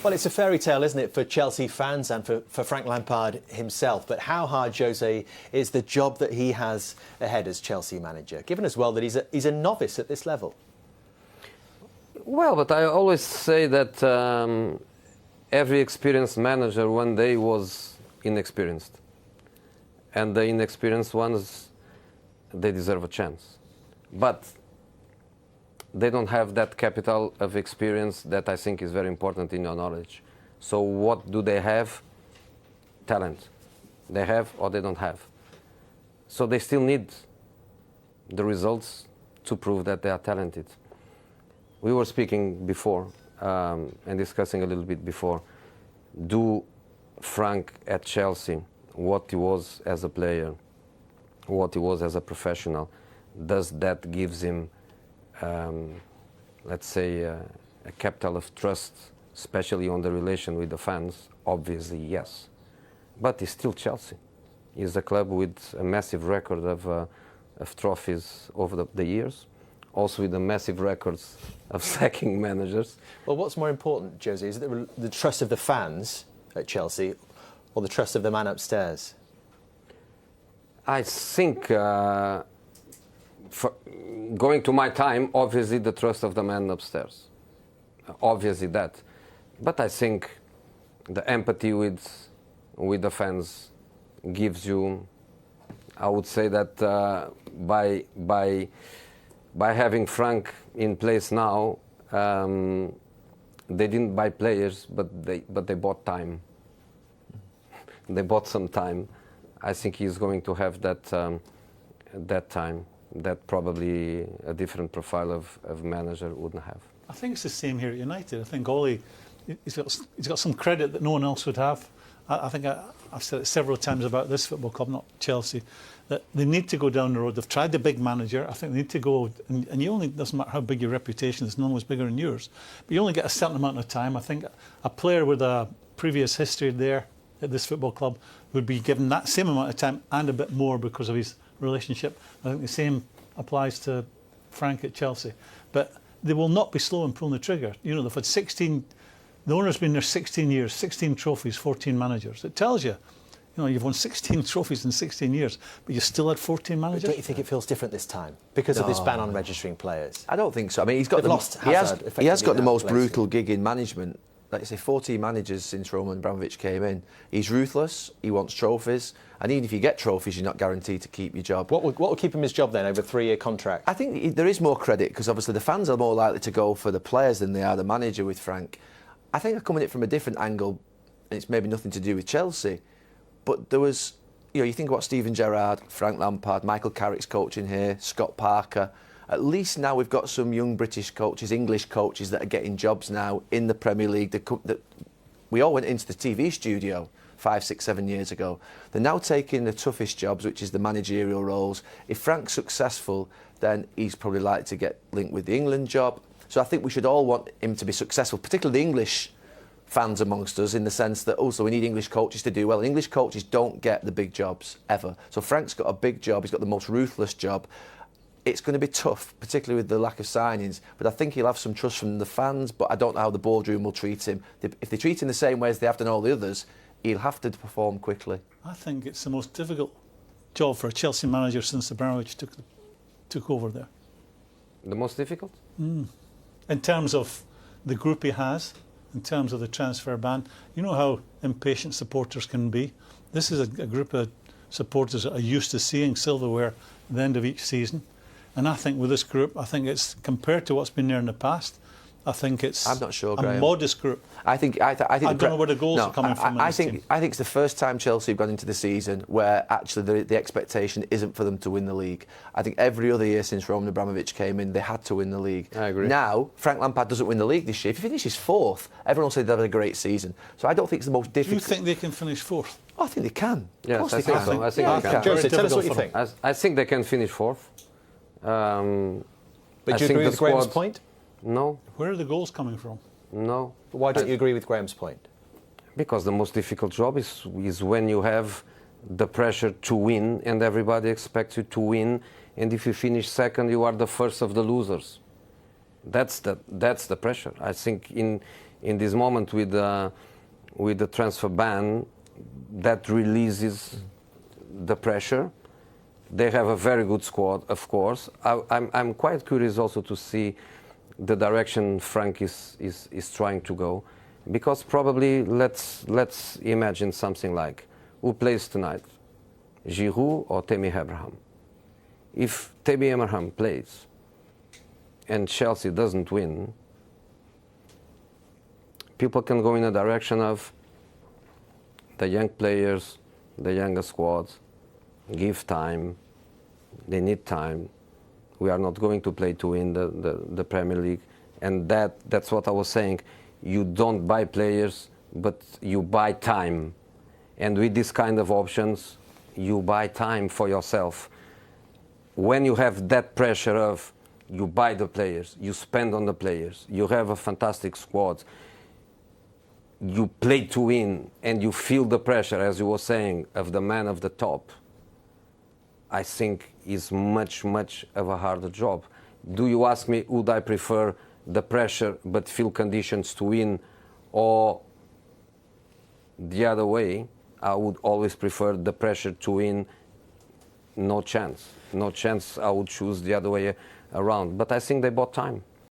Well, it's a fairy tale, isn't it, for Chelsea fans and for Frank Lampard himself. But how hard, Jose, is the job that he has ahead as Chelsea manager, given as well that he's a novice at this level? Well, but I always say that every experienced manager one day was inexperienced. And the inexperienced ones, they deserve a chance. But they don't have that capital of experience that I think is very important in your knowledge. So what do they have? Talent. They have or they don't have. So they still need the results to prove that they are talented. We were speaking before and discussing a little bit before. Do Frank at Chelsea, what he was as a player, what he was as a professional, does that gives him, let's say, a capital of trust, especially on the relation with the fans? Obviously, yes. But he's still Chelsea. He's a club with a massive record of trophies over the years, also with the massive records of sacking managers. Well, what's more important, Jose? Is it the trust of the fans at Chelsea or the trust of the man upstairs? I think, for going to my time, obviously the trust of the man upstairs. Obviously that. But I think the empathy with the fans gives you, I would say that by having Frank in place now, they didn't buy players, but they bought time. They bought some time. I think he's going to have that time that probably a different profile of manager wouldn't have. I think it's the same here at United. I think Ollie, he's got some credit that no one else would have. I think I've said it several times about this football club, not Chelsea, that they need to go down the road. They've tried the big manager. I think they need to go, and you only, doesn't matter how big your reputation is, none was bigger than yours, but you only get a certain amount of time. I think a player with a previous history there at this football club would be given that same amount of time and a bit more because of his relationship. I think the same applies to Frank at Chelsea. But they will not be slow in pulling the trigger. You know, they've had 16, the owner's been there 16 years, 16 trophies, 14 managers. It tells you, you know, you've won 16 trophies in 16 years, but you still had 14 managers. But don't you think it feels different this time because of this ban on registering players? I don't think so. I mean, he's got he has got the most brutal gig in management. Like I say, 14 managers since Roman Abramovic came in. He's ruthless. He wants trophies, and even if you get trophies, you're not guaranteed to keep your job. What would keep him his job then over a 3-year contract? I think there is more credit because obviously the fans are more likely to go for the players than they are the manager with Frank. I think I come at it from a different angle, and it's maybe nothing to do with Chelsea, but there was, you know, you think about Steven Gerrard, Frank Lampard, Michael Carrick's coaching here, Scott Parker. At least now we've got some young British coaches, English coaches that are getting jobs now in the Premier League. We all went into the TV studio 5, 6, 7 years ago. They're now taking the toughest jobs, which is the managerial roles. If Frank's successful, then he's probably likely to get linked with the England job. So I think we should all want him to be successful, particularly the English fans amongst us, in the sense that also we need English coaches to do well. English coaches don't get the big jobs ever. So Frank's got a big job. He's got the most ruthless job. It's going to be tough, particularly with the lack of signings, but I think he'll have some trust from the fans, but I don't know how the boardroom will treat him. If they treat him the same way as they have done all the others, he'll have to perform quickly. I think it's the most difficult job for a Chelsea manager since Abramovich took over there. The most difficult? In terms of the group he has, in terms of the transfer ban, you know how impatient supporters can be. This is a group of supporters that are used to seeing silverware at the end of each season. And I think with this group, I think it's, compared to what's been there in the past, I think it's I'm not sure, a Graeme. modest group. I don't know where the goals are coming from. I think it's the first time Chelsea have gone into the season where actually the expectation isn't for them to win the league. I think every other year since Roman Abramovich came in, they had to win the league. I agree. Now, Frank Lampard doesn't win the league this year. If he finishes fourth, everyone will say they've had a great season. So I don't think it's the most difficult. Do you think they can finish fourth? Oh, I think they can. Yes, I think so. I think they can. Jose, tell us what you think. I think they can finish fourth. But do you agree with Graeme's point? No. Where are the goals coming from? No. Why don't you agree with Graeme's point? Because the most difficult job is when you have the pressure to win and everybody expects you to win, and if you finish second, you are the first of the losers. That's the pressure. I think in in this moment with the transfer ban, that releases the pressure. They have a very good squad, of course. I'm quite curious also to see the direction Frank is trying to go, because probably let's imagine something like, who plays tonight, Giroud or Tammy Abraham? If Tammy Abraham plays and Chelsea doesn't win, people can go in a direction of the young players, the younger squads, give time, they need time. We are not going to play to win the Premier League. And that's what I was saying. You don't buy players, but you buy time. And with this kind of options, you buy time for yourself. When you have that pressure of you buy the players, you spend on the players, you have a fantastic squad, you play to win, and you feel the pressure, as you were saying, of the man of the top, I think is much, much of a harder job. Do you ask me, would I prefer the pressure but feel conditions to win, or the other way? I would always prefer the pressure to win, no chance. No chance, I would choose the other way around. But I think they bought time.